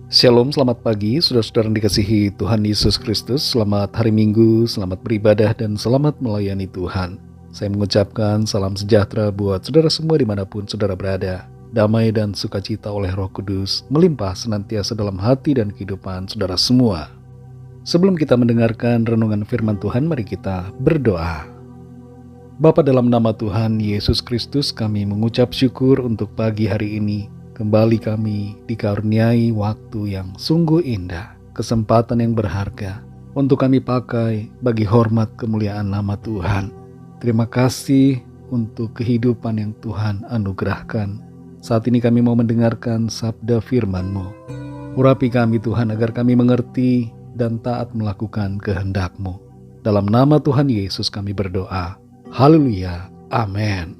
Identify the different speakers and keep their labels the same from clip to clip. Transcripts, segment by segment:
Speaker 1: Shalom, selamat pagi, saudara-saudara yang dikasihi Tuhan Yesus Kristus. Selamat hari Minggu, selamat beribadah, dan selamat melayani Tuhan. Saya mengucapkan salam sejahtera buat saudara semua dimanapun saudara berada. Damai dan sukacita oleh Roh Kudus melimpah senantiasa dalam hati dan kehidupan saudara semua. Sebelum kita mendengarkan renungan firman Tuhan, mari kita berdoa. Bapa, dalam nama Tuhan Yesus Kristus, kami mengucap syukur untuk pagi hari ini. Kembali kami dikaruniai waktu yang sungguh indah, kesempatan yang berharga untuk kami pakai bagi hormat kemuliaan nama Tuhan. Terima kasih untuk kehidupan yang Tuhan anugerahkan. Saat ini kami mau mendengarkan sabda firman-Mu. Urapi kami Tuhan agar kami mengerti dan taat melakukan kehendak-Mu. Dalam nama Tuhan Yesus kami berdoa. Haleluya. Amin.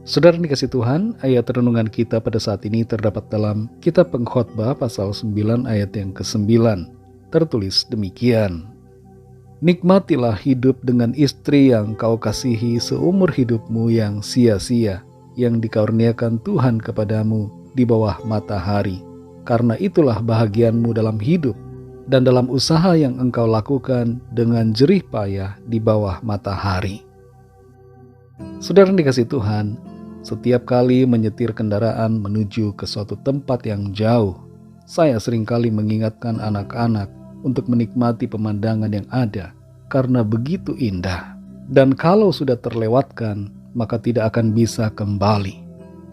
Speaker 1: Saudara dikasih Tuhan, ayat renungan kita pada saat ini terdapat dalam Kitab Pengkhotbah pasal 9 ayat yang ke-9. Tertulis demikian. Nikmatilah hidup dengan istri yang kau kasihi seumur hidupmu yang sia-sia, yang dikaruniakan Tuhan kepadamu di bawah matahari. Karena itulah bahagianmu dalam hidup dan dalam usaha yang engkau lakukan dengan jerih payah di bawah matahari. Saudara dikasih Tuhan, setiap kali menyetir kendaraan menuju ke suatu tempat yang jauh, saya seringkali mengingatkan anak-anak untuk menikmati pemandangan yang ada karena begitu indah. Dan kalau sudah terlewatkan, maka tidak akan bisa kembali,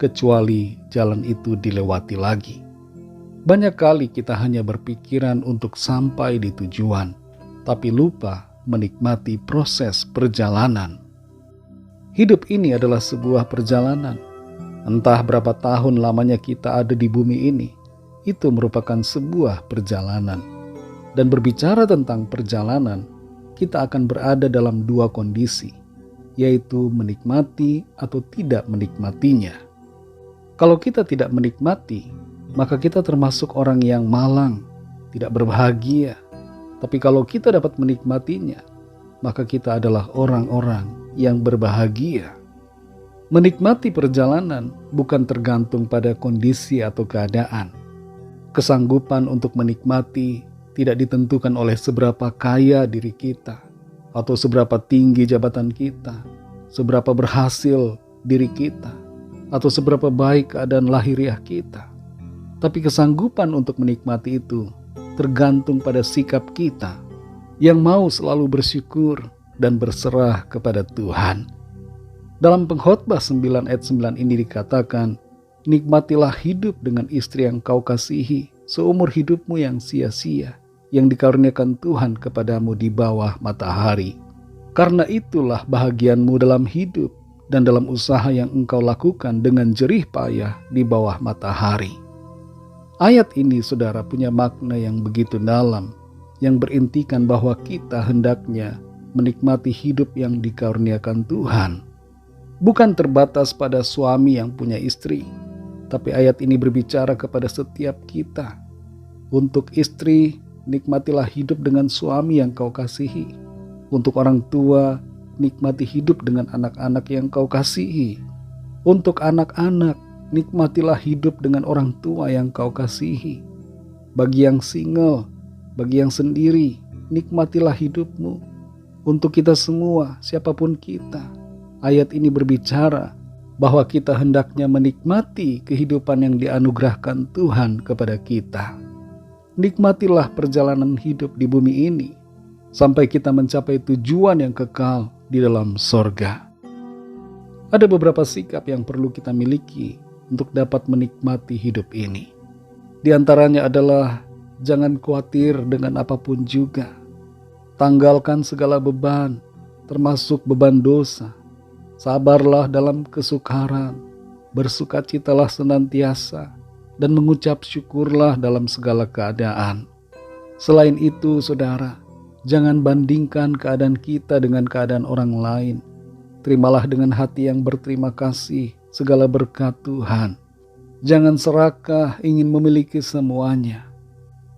Speaker 1: kecuali jalan itu dilewati lagi. Banyak kali kita hanya berpikiran untuk sampai di tujuan, tapi lupa menikmati proses perjalanan. Hidup ini adalah sebuah perjalanan. Entah berapa tahun lamanya kita ada di bumi ini, itu merupakan sebuah perjalanan. Dan berbicara tentang perjalanan, kita akan berada dalam dua kondisi, yaitu menikmati atau tidak menikmatinya. Kalau kita tidak menikmati, maka kita termasuk orang yang malang, tidak berbahagia. Tapi kalau kita dapat menikmatinya, maka kita adalah orang-orang yang berbahagia. Menikmati perjalanan bukan tergantung pada kondisi atau keadaan. Kesanggupan untuk menikmati tidak ditentukan oleh seberapa kaya diri kita, atau seberapa tinggi jabatan kita, seberapa berhasil diri kita, atau seberapa baik keadaan lahiriah kita. Tapi kesanggupan untuk menikmati itu tergantung pada sikap kita yang mau selalu bersyukur dan berserah kepada Tuhan. Dalam Pengkhotbah 9 ayat 9 ini dikatakan, nikmatilah hidup dengan istri yang kau kasihi seumur hidupmu yang sia-sia, yang dikaruniakan Tuhan kepadamu di bawah matahari. Karena itulah bahagianmu dalam hidup dan dalam usaha yang engkau lakukan dengan jerih payah di bawah matahari. Ayat ini, saudara, punya makna yang begitu dalam, yang berintikan bahwa kita hendaknya menikmati hidup yang dikaruniakan Tuhan. Bukan terbatas pada suami yang punya istri, tapi ayat ini berbicara kepada setiap kita. Untuk istri, nikmatilah hidup dengan suami yang kau kasihi. Untuk orang tua, nikmati hidup dengan anak-anak yang kau kasihi. Untuk anak-anak, nikmatilah hidup dengan orang tua yang kau kasihi. Bagi yang single, bagi yang sendiri, nikmatilah hidupmu. Untuk kita semua, siapapun kita, ayat ini berbicara bahwa kita hendaknya menikmati kehidupan yang dianugerahkan Tuhan kepada kita. Nikmatilah perjalanan hidup di bumi ini sampai kita mencapai tujuan yang kekal di dalam sorga. Ada beberapa sikap yang perlu kita miliki untuk dapat menikmati hidup ini. Di antaranya adalah jangan khawatir dengan apapun juga. Tanggalkan segala beban, termasuk beban dosa. Sabarlah dalam kesukaran, bersukacitalah senantiasa, dan mengucap syukurlah dalam segala keadaan. Selain itu, saudara, jangan bandingkan keadaan kita dengan keadaan orang lain. Terimalah dengan hati yang berterima kasih segala berkat Tuhan. Jangan serakah ingin memiliki semuanya.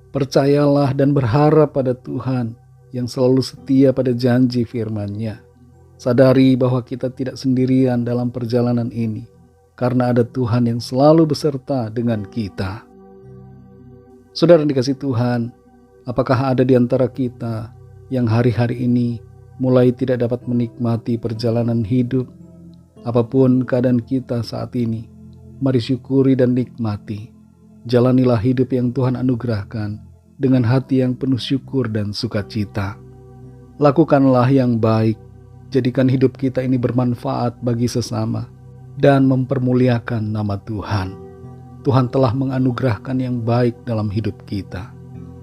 Speaker 1: Percayalah dan berharap pada Tuhan yang selalu setia pada janji firman-Nya. Sadari bahwa kita tidak sendirian dalam perjalanan ini, karena ada Tuhan yang selalu beserta dengan kita. Saudara yang dikasihi Tuhan, apakah ada di antara kita yang hari-hari ini mulai tidak dapat menikmati perjalanan hidup? Apapun keadaan kita saat ini, mari syukuri dan nikmati. Jalanilah hidup yang Tuhan anugerahkan dengan hati yang penuh syukur dan sukacita. Lakukanlah yang baik, jadikan hidup kita ini bermanfaat bagi sesama dan mempermuliakan nama Tuhan. Tuhan telah menganugerahkan yang baik dalam hidup kita.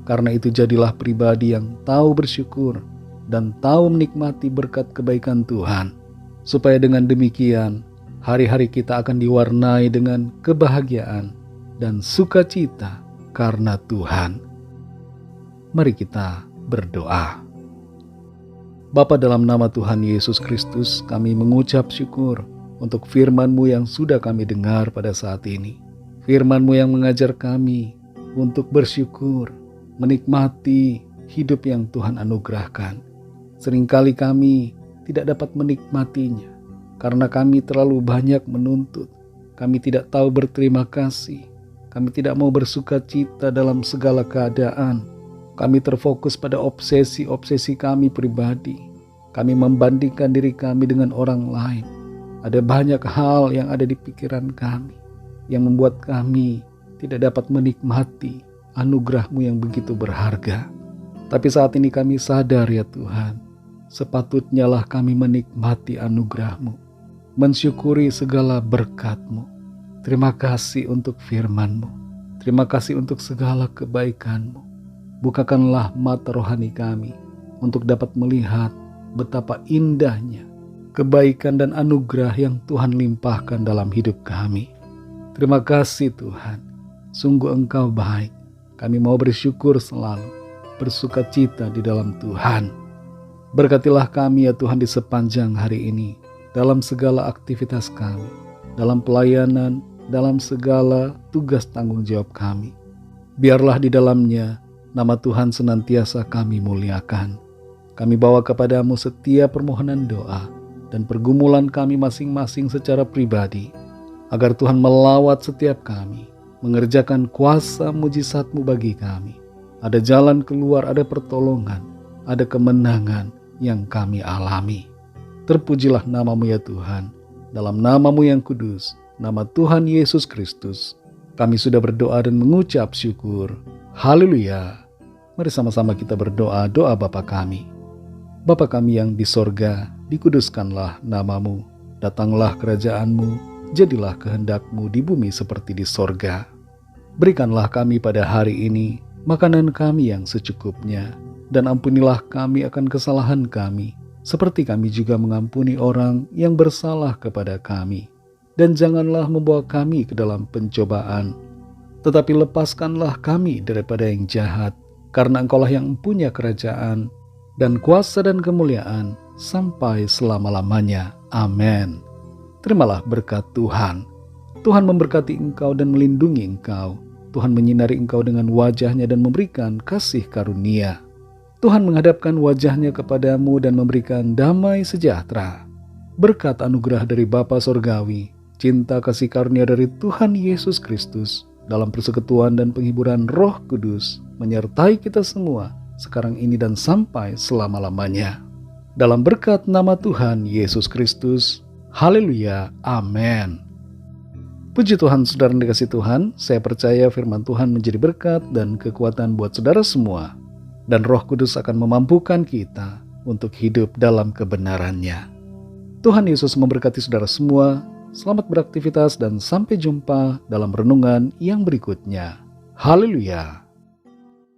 Speaker 1: Karena itu jadilah pribadi yang tahu bersyukur dan tahu menikmati berkat kebaikan Tuhan. Supaya dengan demikian, hari-hari kita akan diwarnai dengan kebahagiaan dan sukacita karena Tuhan. Mari kita berdoa. Bapa, dalam nama Tuhan Yesus Kristus, kami mengucap syukur untuk firman-Mu yang sudah kami dengar pada saat ini. Firman-Mu yang mengajar kami untuk bersyukur, menikmati hidup yang Tuhan anugerahkan. Seringkali kami tidak dapat menikmatinya karena kami terlalu banyak menuntut. Kami tidak tahu berterima kasih. Kami tidak mau bersuka cita dalam segala keadaan. Kami terfokus pada obsesi-obsesi kami pribadi. Kami membandingkan diri kami dengan orang lain. Ada banyak hal yang ada di pikiran kami yang membuat kami tidak dapat menikmati anugerah-Mu yang begitu berharga. Tapi saat ini kami sadar ya Tuhan, sepatutnya lah kami menikmati anugerah-Mu, mensyukuri segala berkat-Mu. Terima kasih untuk firman-Mu. Terima kasih untuk segala kebaikan-Mu. Bukakanlah mata rohani kami untuk dapat melihat betapa indahnya kebaikan dan anugerah yang Tuhan limpahkan dalam hidup kami. Terima kasih Tuhan, sungguh Engkau baik. Kami mau bersyukur selalu, bersuka cita di dalam Tuhan. Berkatilah kami ya Tuhan di sepanjang hari ini, dalam segala aktivitas kami, dalam pelayanan, dalam segala tugas tanggung jawab kami. Biarlah di dalamnya nama Tuhan senantiasa kami muliakan. Kami bawa kepadamu setiap permohonan doa dan pergumulan kami masing-masing secara pribadi, agar Tuhan melawat setiap kami, mengerjakan kuasa mujizat-Mu bagi kami. Ada jalan keluar, ada pertolongan, ada kemenangan yang kami alami. Terpujilah nama-Mu ya Tuhan. Dalam nama-Mu yang kudus, nama Tuhan Yesus Kristus, kami sudah berdoa dan mengucap syukur. Haleluya. Mari sama-sama kita berdoa doa Bapa kami. Bapa kami yang di sorga, dikuduskanlah nama-Mu. Datanglah kerajaan-Mu, jadilah kehendak-Mu di bumi seperti di sorga. Berikanlah kami pada hari ini makanan kami yang secukupnya, dan ampunilah kami akan kesalahan kami, seperti kami juga mengampuni orang yang bersalah kepada kami. Dan janganlah membawa kami ke dalam pencobaan, tetapi lepaskanlah kami daripada yang jahat, karena Engkaulah yang punya kerajaan, dan kuasa dan kemuliaan, sampai selama-lamanya. Amin. Terimalah berkat Tuhan. Tuhan memberkati engkau dan melindungi engkau. Tuhan menyinari engkau dengan wajah-Nya dan memberikan kasih karunia. Tuhan menghadapkan wajah-Nya kepadamu dan memberikan damai sejahtera. Berkat anugerah dari Bapa Sorgawi, cinta kasih karunia dari Tuhan Yesus Kristus, dalam persekutuan dan penghiburan Roh Kudus, menyertai kita semua, sekarang ini dan sampai selama-lamanya. Dalam berkat nama Tuhan Yesus Kristus. Haleluya. Amin. Puji Tuhan, saudara yang dikasihi Tuhan, saya percaya firman Tuhan menjadi berkat dan kekuatan buat saudara semua. Dan Roh Kudus akan memampukan kita untuk hidup dalam kebenarannya. Tuhan Yesus memberkati saudara semua. Selamat beraktivitas dan sampai jumpa dalam renungan yang berikutnya. Haleluya.